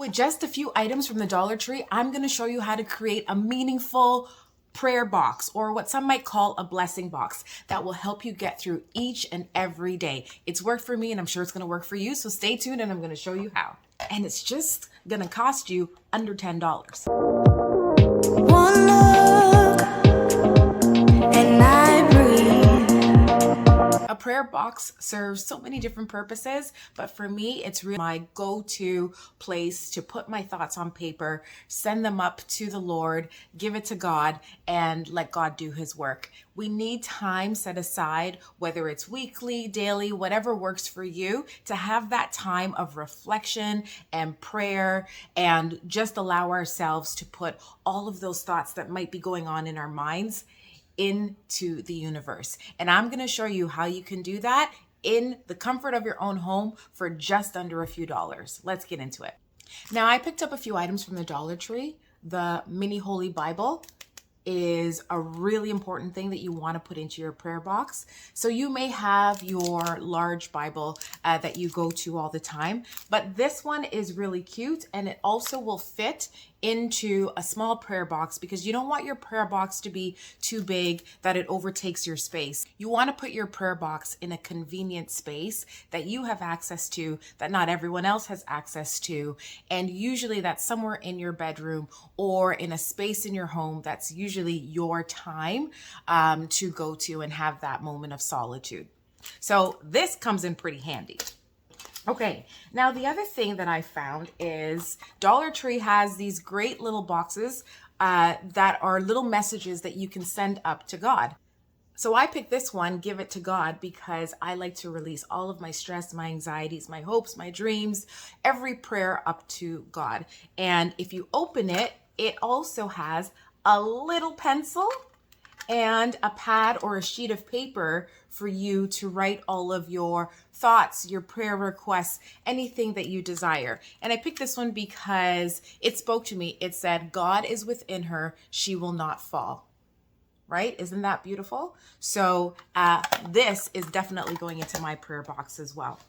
With just a few items from the Dollar Tree, I'm going to show you how to create a meaningful prayer box, or what some might call a blessing box, that will help you get through each and every day. It's worked for me and I'm sure it's going to work for you. So stay tuned and I'm going to show you how. And it's just going to cost you under $10. One look and I breathe. A prayer box serves so many different purposes, but for me, it's really my go-to place to put my thoughts on paper, send them up to the Lord, give it to God, and let God do his work. We need time set aside, whether it's weekly, daily, whatever works for you, to have that time of reflection and prayer and just allow ourselves to put all of those thoughts that might be going on in our minds into the universe. And I'm going to show you how you can do that in the comfort of your own home for just under a few dollars. Let's get into it. Now, I picked up a few items from the Dollar Tree. The mini Holy Bible is a really important thing that you want to put into your prayer box. So you may have your large Bible that you go to all the time, but this one is really cute, and it also will fit into a small prayer box because you don't want your prayer box to be too big that it overtakes your space. You want to put your prayer box in a convenient space that you have access to, that not everyone else has access to, and usually that's somewhere in your bedroom or in a space in your home that's usually your time to go to and have that moment of solitude. So this comes in pretty handy. Okay, now the other thing that I found is Dollar Tree has these great little boxes that are little messages that you can send up to God. So I picked this one, Give It to God, because I like to release all of my stress, my anxieties, my hopes, my dreams, every prayer up to God. And if you open it, it also has a little pencil and a pad or a sheet of paper for you to write all of your thoughts, your prayer requests, anything that you desire. And I picked this one because it spoke to me. It said, God is within her, she will not fall. Right? Isn't that beautiful? So this is definitely going into my prayer box as well.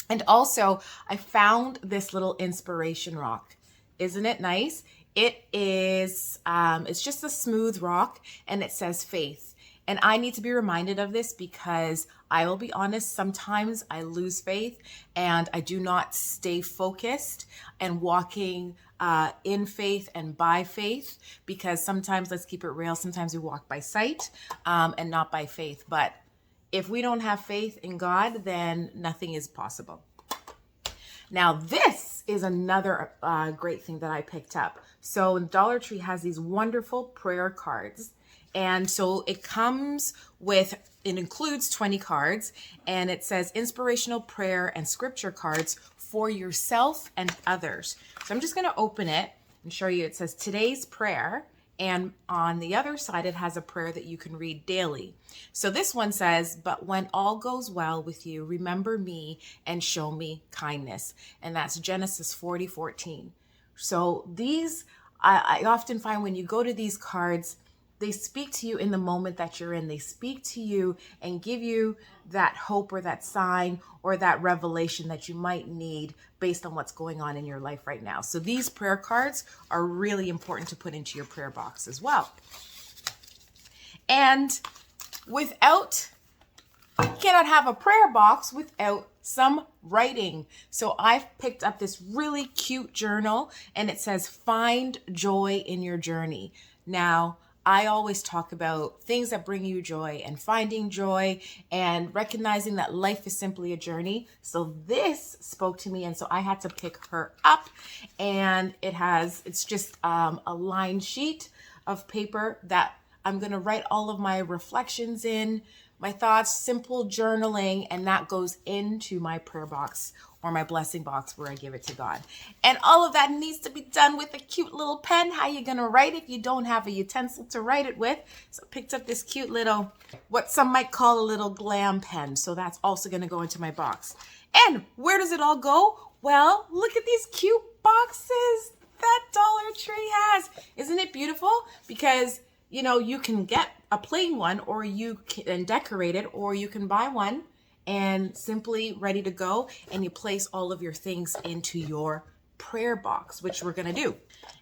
And also, I found this little inspiration rock. Isn't it nice? It is, it's just a smooth rock, and it says faith. And I need to be reminded of this because I will be honest, sometimes I lose faith and I do not stay focused and walking in faith and by faith, because sometimes, let's keep it real, sometimes we walk by sight and not by faith. But if we don't have faith in God, then nothing is possible. Now, this is another great thing that I picked up. So Dollar Tree has these wonderful prayer cards. And so it comes with, it includes 20 cards, and it says inspirational prayer and scripture cards for yourself and others. So I'm just going to open it and show you. It says today's prayer. And on the other side, it has a prayer that you can read daily. So this one says, but when all goes well with you, remember me and show me kindness. And that's Genesis 40:14. So these, I often find when you go to these cards, they speak to you in the moment that you're in. They speak to you and give you that hope or that sign or that revelation that you might need based on what's going on in your life right now. So these prayer cards are really important to put into your prayer box as well. And you cannot have a prayer box without some writing. So I've picked up this really cute journal, and it says, find joy in your journey. Now, I always talk about things that bring you joy and finding joy and recognizing that life is simply a journey. So this spoke to me, and so I had to pick her up. And it's just a lined sheet of paper that I'm going to write all of my reflections in, my thoughts, simple journaling, and that goes into my prayer box or my blessing box where I give it to God. And all of that needs to be done with a cute little pen. How are you going to write if you don't have a utensil to write it with? So I picked up this cute little, what some might call a little glam pen. So that's also going to go into my box. And where does it all go? Well, look at these cute boxes that Dollar Tree has. Isn't it beautiful? Because you can get a plain one, or you can decorate it, or you can buy one and simply ready to go, and you place all of your things into your prayer box, which we're going to do.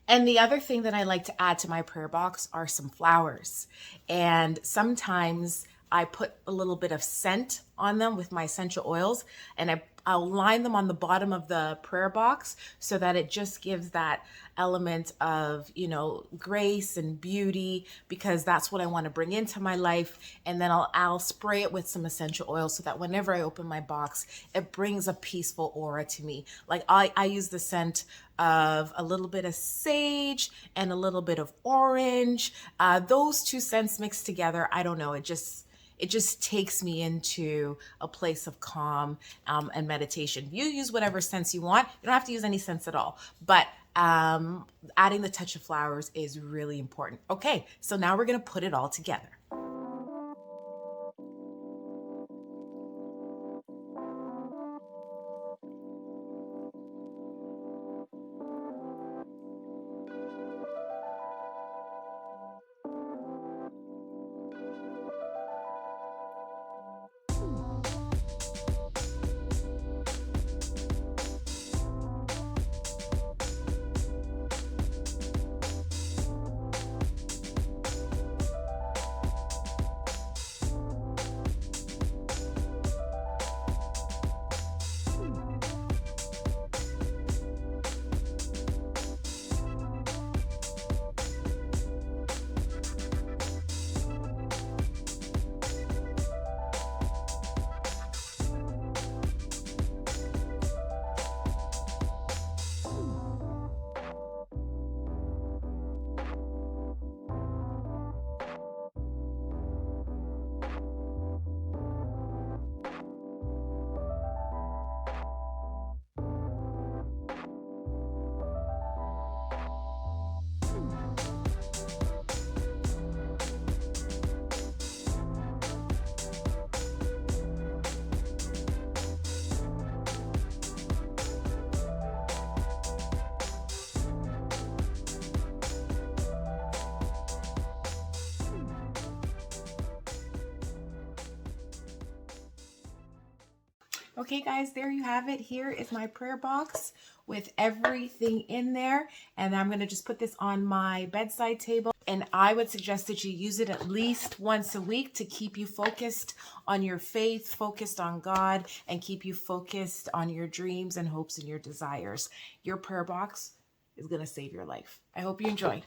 And the other thing that I like to add to my prayer box are some flowers. And sometimes I put a little bit of scent on them with my essential oils, and I'll line them on the bottom of the prayer box so that it just gives that element of, grace and beauty, because that's what I want to bring into my life. And then I'll spray it with some essential oil so that whenever I open my box, it brings a peaceful aura to me. Like I use the scent of a little bit of sage and a little bit of orange. Those two scents mixed together, I don't know, it just takes me into a place of calm and meditation. You use whatever scents you want. You don't have to use any scents at all. But adding the touch of flowers is really important. Okay, so now we're going to put it all together. Okay, guys, there you have it. Here is my prayer box with everything in there. And I'm going to just put this on my bedside table. And I would suggest that you use it at least once a week to keep you focused on your faith, focused on God, and keep you focused on your dreams and hopes and your desires. Your prayer box is going to save your life. I hope you enjoyed.